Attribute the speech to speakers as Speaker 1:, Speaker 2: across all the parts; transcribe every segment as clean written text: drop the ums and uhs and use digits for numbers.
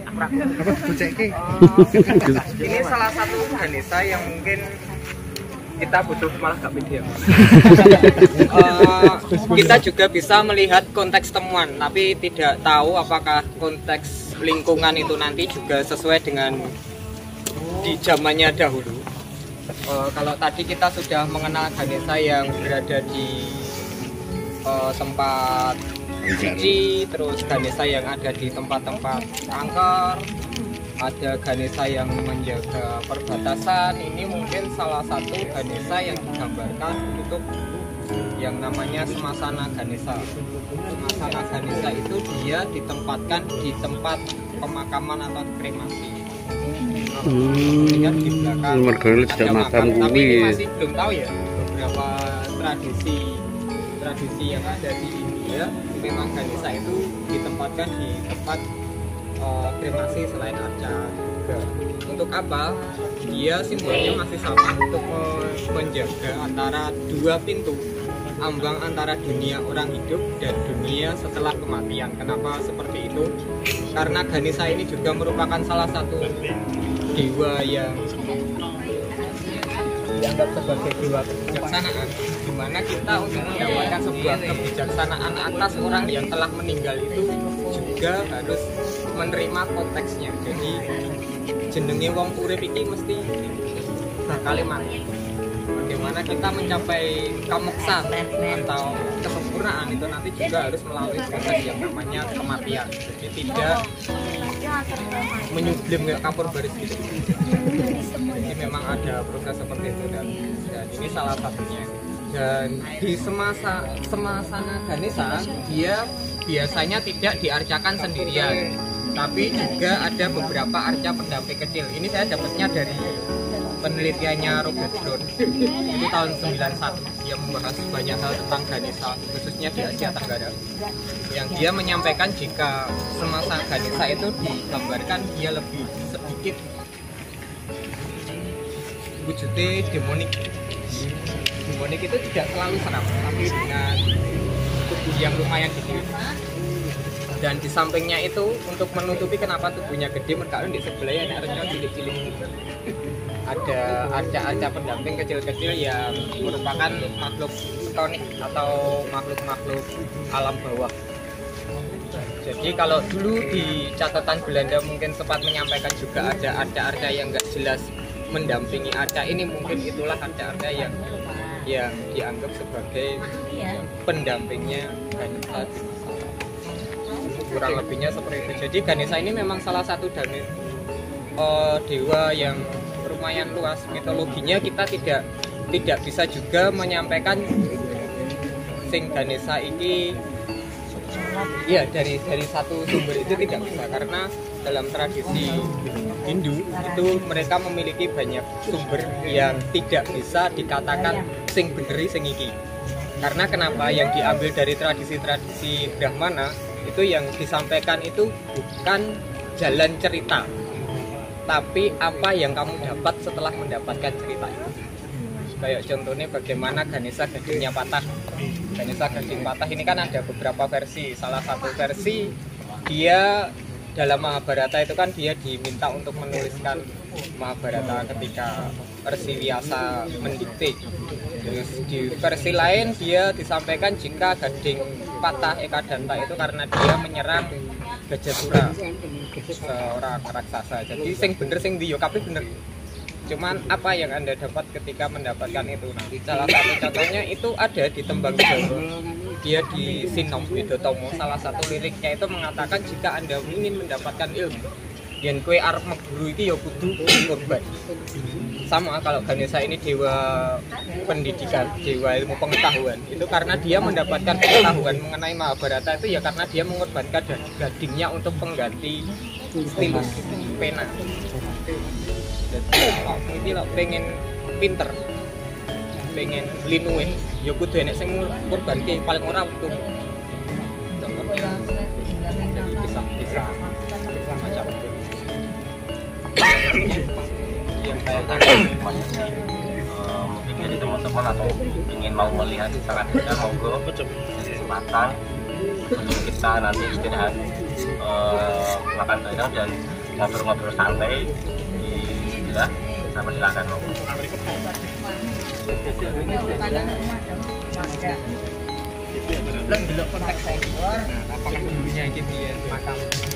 Speaker 1: Apa buceke?
Speaker 2: Ini salah satu Ganesha yang mungkin kita butuh malah gak video. Kita juga bisa melihat konteks temuan, tapi tidak tahu apakah konteks lingkungan itu nanti juga sesuai dengan di zamannya dahulu. Kalau tadi kita sudah mengenal Ganesha yang berada di tempat suci, terus Ganesha yang ada di tempat-tempat angker, ada Ganesha yang menjaga perbatasan. Ini mungkin salah satu Ganesha yang digambarkan untuk yang namanya Smasana Ganesha. Smasana Ganesha itu dia ditempatkan di tempat pemakaman atau kremasi. Kan di belakang ada makam, tapi ini masih belum tahu ya beberapa tradisi yang ada di India. Memang Ganesha itu ditempatkan di tempat kremasi selain arca juga. Untuk apa? Dia simbolnya masih sama, untuk menjaga antara dua pintu ambang antara dunia orang hidup dan dunia setelah kematian. Kenapa seperti itu? Karena Ganesha ini juga merupakan salah satu dewa yang dianggap sebagai dewa kebijaksanaan, di mana kita untuk mendapatkan sebuah kebijaksanaan atas orang yang telah meninggal itu juga harus menerima konteksnya. Jadi jenenge wong urip iki mesti bakal mati. Bagaimana kita mencapai kamuksa atau kesempurnaan itu nanti juga harus melalui proses yang namanya kematian. Jadi tidak menyublim ke kapur baris gitu. Jadi memang ada proses seperti itu, dan ini salah satunya. Dan di Smasana Ganesha dia biasanya tidak diarcakan sendirian, tapi juga ada beberapa arca pendamping kecil. Ini saya dapatnya dari penelitiannya Robert Brown, itu tahun 91. Dia membahas banyak hal tentang Ganesha, khususnya di Asia Tenggara, yang dia menyampaikan jika semasa Ganesha itu digambarkan dia lebih sedikit wujudnya demonik. Demonik itu tidak selalu seram, tapi dengan tubuh yang lumayan gede. Dan di sampingnya itu untuk menutupi kenapa tubuhnya gede, mereka di sebelahnya ada cilik-cilik. Ada arca-arca pendamping kecil-kecil yang merupakan makhluk stonik atau makhluk-makhluk alam bawah. Jadi kalau dulu di catatan Belanda mungkin sempat menyampaikan juga ada arca-arca yang nggak jelas mendampingi arca ini, mungkin itulah arca-arca yang dianggap sebagai pendampingnya Ganesha. Kurang lebihnya seperti itu. Jadi Ganesha ini memang salah satu dewa yang lumayan luas. Mitologinya kita tidak bisa juga menyampaikan sing Ganesha ini ya dari satu sumber, itu tidak bisa, karena dalam tradisi Hindu itu mereka memiliki banyak sumber yang tidak bisa dikatakan sing beneri sing iki. Karena kenapa? Yang diambil dari tradisi-tradisi Brahmana itu yang disampaikan itu bukan jalan cerita, tapi apa yang kamu dapat setelah mendapatkan cerita itu. Kayak contohnya bagaimana Ganesha gadingnya patah. Ganesha gading patah ini kan ada beberapa versi. Salah satu versi dia dalam Mahabharata itu kan dia diminta untuk menuliskan Mahabharata ketika Rsi Vyasa mendikte. Terus di versi lain dia disampaikan jika gading patah Ekadanta itu karena dia menyerang Gajasura, seorang raksasa. Jadi sing bener sing ndi yo kabeh bener. Cuman apa yang Anda dapat ketika mendapatkan itu? Nah, salah satu contohnya itu ada di Tembang Jawa. Dia di Sinom Widotomo, salah satu liriknya itu mengatakan jika Anda ingin mendapatkan ilmu, yen kue arep meguru iki ya kudu korban. Sama kalau Ganesha ini dewa pendidikan, dewa ilmu pengetahuan. Itu karena dia mendapatkan pengetahuan mengenai Mahabharata itu ya karena dia mengorbankan gadingnya untuk pengganti stilus pena. Jadi ini lah pengen pinter, pengen linuin, ya kudu enek sing ngorbanke paling ora untuk jadi bisa macam itu. Yang saya mungkin dari teman-teman atau ingin mau melihat sangat bisa monggo kesempatan untuk kita nanti istirahat
Speaker 1: makan bareng dan ngobrol-ngobrol santai di villa. Sama silakan ngomong.
Speaker 2: Belum belum konteks saya. Apakah dulunya ini dia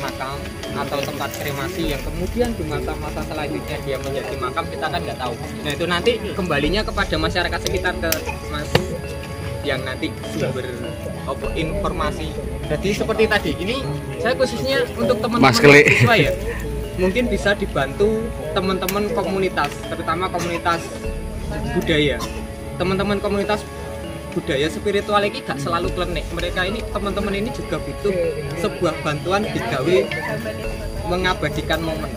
Speaker 2: makam atau tempat kremasi yang kemudian di masa-masa selanjutnya dia menjadi makam, kita kan nggak tahu. Nah itu nanti kembalinya kepada masyarakat sekitar, ke Mas yang nanti sumber informasi. Jadi seperti tadi ini saya khususnya untuk teman-teman mahasiswa ya, mungkin bisa dibantu teman-teman komunitas, terutama komunitas budaya. Teman-teman komunitas budaya spiritual ini gak selalu klenik. Mereka ini, teman-teman ini juga butuh sebuah bantuan digawe mengabadikan momen.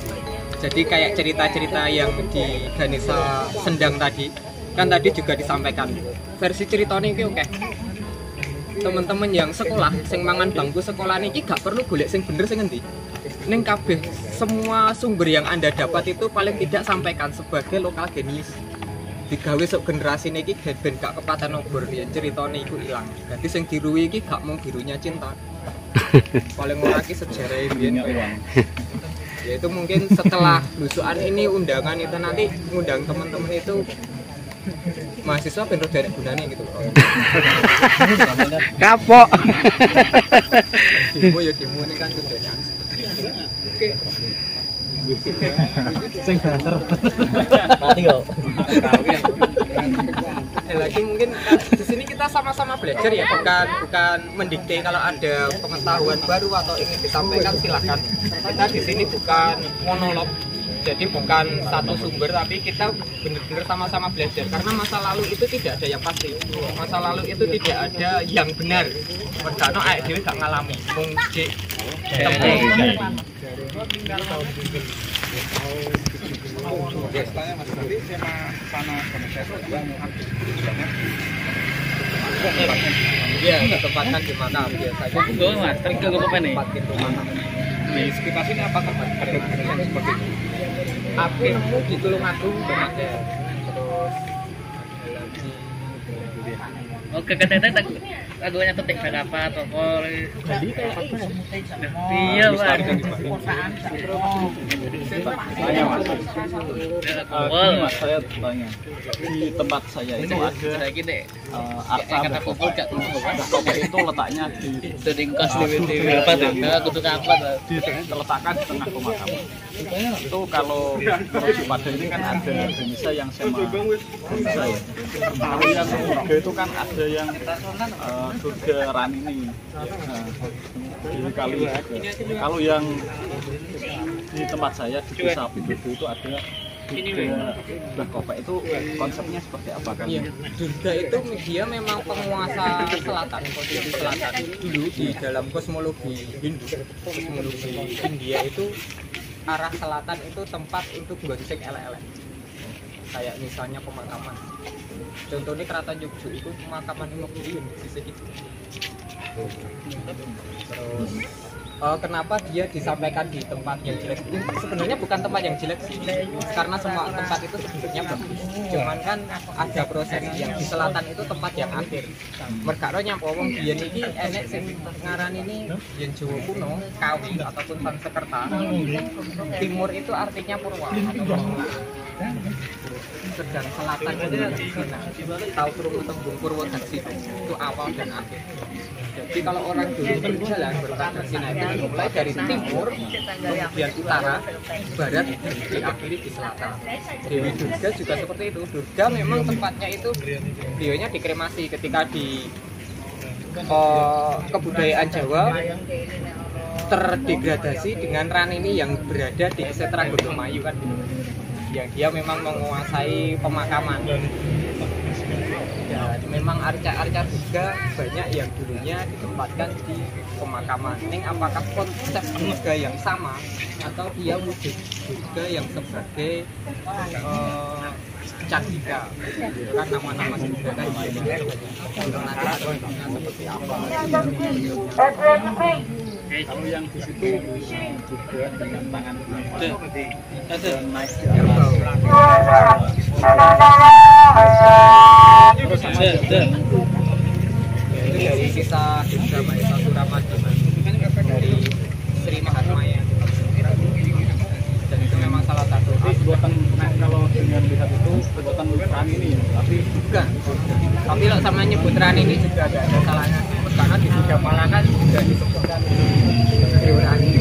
Speaker 2: Jadi kayak cerita-cerita yang di Ganesha Sendang tadi, kan tadi juga disampaikan versi ceritanya ini oke. Teman-teman yang sekolah, sing mangan bangku sekolah ini gak perlu golek sing bener sing ngendi. Ning kabeh semua sumber yang Anda dapat itu paling tidak sampaikan sebagai lokal genius. Digawe sok generasi niki ben gak kepaten obor ya ceritane iku ilang. Dadi sing diruwi iki gak mung birunya cinta. Paling ora ki sejarah biyen ya itu mungkin setelah lusukan ini undangan itu nanti ngundang teman-teman itu mahasiswa ben ro derek gunane gitu.
Speaker 3: Kapok.
Speaker 2: Demo ya demo ini kan gunane. Oke. Sing banter. Mati kok. Lagi mungkin di sini kita sama-sama belajar ya, bukan mendikte. Kalau ada pengetahuan baru atau ingin disampaikan silahkan. Kita di sini bukan monolog, jadi bukan satu sumber, tapi kita benar-benar sama-sama belajar. Karena masa lalu itu tidak ada yang pasti, masa lalu itu tidak ada yang benar. Mergano awake dhewe gak ngalami, mung dik iya, ketempatan di mana biasanya. Betul, Mas. Sering ke apa nih? Tempat itu mana? Di sekitar sini apa tempat yang seperti itu? Aku nemu di Tulungagung ada. Terus ada lagi.
Speaker 4: Oke, katanya lagunya petik berapa toko
Speaker 1: Jadi kayak apa ya?
Speaker 4: iya Pak.
Speaker 1: Mas, saya tanya, di tempat saya itu ada
Speaker 4: kata kumpul gak
Speaker 1: toko itu letaknya di
Speaker 4: sedingkos di berapa tuh? Aku tuh kapan?
Speaker 1: diletakkan di tengah pemakaman. Itu kalau merujuk pada ini kan ada Ganesha yang sema Ganesha ya. Kalau yang surga itu kan ada yang surga Ranini. Nah, kalau yang di tempat saya di Desa Bidodo itu ada Durga Mbah Kopek. Itu konsepnya seperti apa kan?
Speaker 2: Iya, Durga itu dia memang penguasa selatan, posisi selatan. Dulu di dalam kosmologi Hindu, kosmologi India itu arah selatan itu tempat untuk gonceng elek-elek. Kayak misalnya pemakaman. Contohnya Keraton Yogyakarta itu pemakaman Imogiri di sisi itu. Terus kenapa dia disampaikan di tempat yang jelek? Sebenarnya bukan tempat yang jelek sih, karena semua tempat itu sebenarnya bagus. Cuman kan ada proses yang di selatan itu tempat yang akhir. Merkaro nyampo wong biyen iki enek sing ngaran ini yen Jawa kuno, Kawi ataupun Sanskerta. Timur itu artinya Purwa atau Purwa. Sedang selatan itu Cina. Tahu perlu tembung Purwodaksi itu awal dan akhir. Jadi kalau orang dulu berjalan bertradisi itu mulai dari timur, kemudian utara, barat, diakhiri di selatan. Dewi Durga juga seperti itu. Durga memang tempatnya itu beliaunya dikremasi ketika di kebudayaan Jawa terdegradasi dengan Ranini yang berada di Setra Gondomayu kan, yang dia memang menguasai pemakaman. Ya, memang arca-arca juga banyak yang dulunya ditempatkan di pemakaman. Ini apakah konsep juga yang sama atau dia wujud juga yang sebagai Candika? Kan nama-nama juga kan seperti apa?
Speaker 1: Kalau yang di situ juga dengan tangan dan naik di
Speaker 2: itu dari sisa Durga Mahesa Suramadu dari iuran ini juga ada salahnya karena di Sudah Malang kan juga disebutkan iuran ini.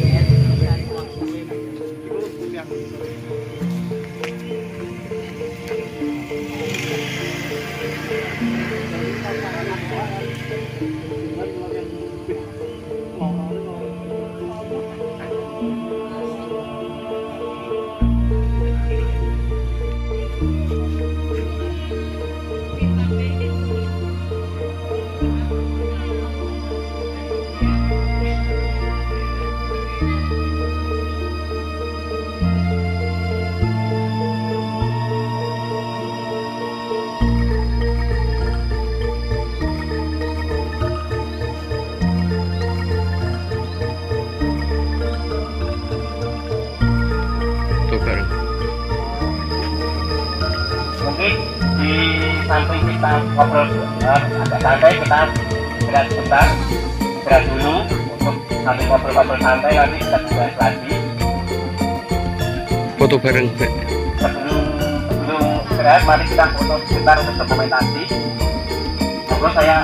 Speaker 3: Mungkin di samping kita ngobrol agak santai, kita istirahat sebentar, istirahat dulu untuk sambil ngobrol-ngobrol santai, nanti kita bahas lagi.
Speaker 5: Foto bareng.
Speaker 3: Sebelum istirahat, mari kita foto sebentar untuk dokumentasi. Terus saya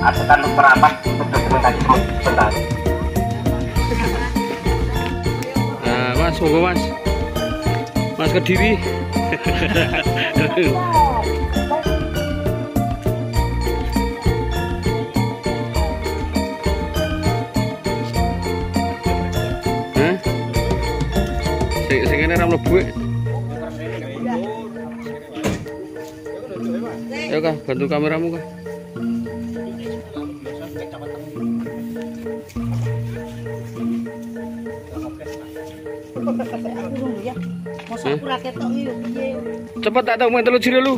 Speaker 3: akan merapat untuk dokumentasi sebentar.
Speaker 5: Nah, Mas, monggo Mas. Mas Kediri. Hah? Sing kene ra mlebu. Ayo Kak, bantu kameramu Kak. Cepat tak tahu main telur jiro lu.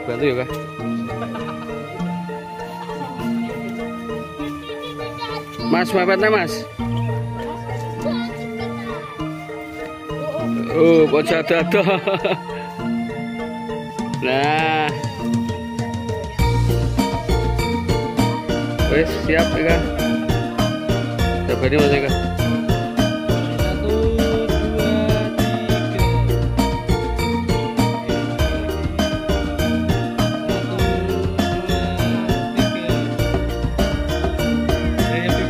Speaker 5: Bantu ya Kak. Mas, mepetnya Mas. Oh, bocah dada. Nah. Wes siap ya Kak. Siap ini Mas ya Kak.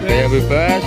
Speaker 5: Gaya bebas.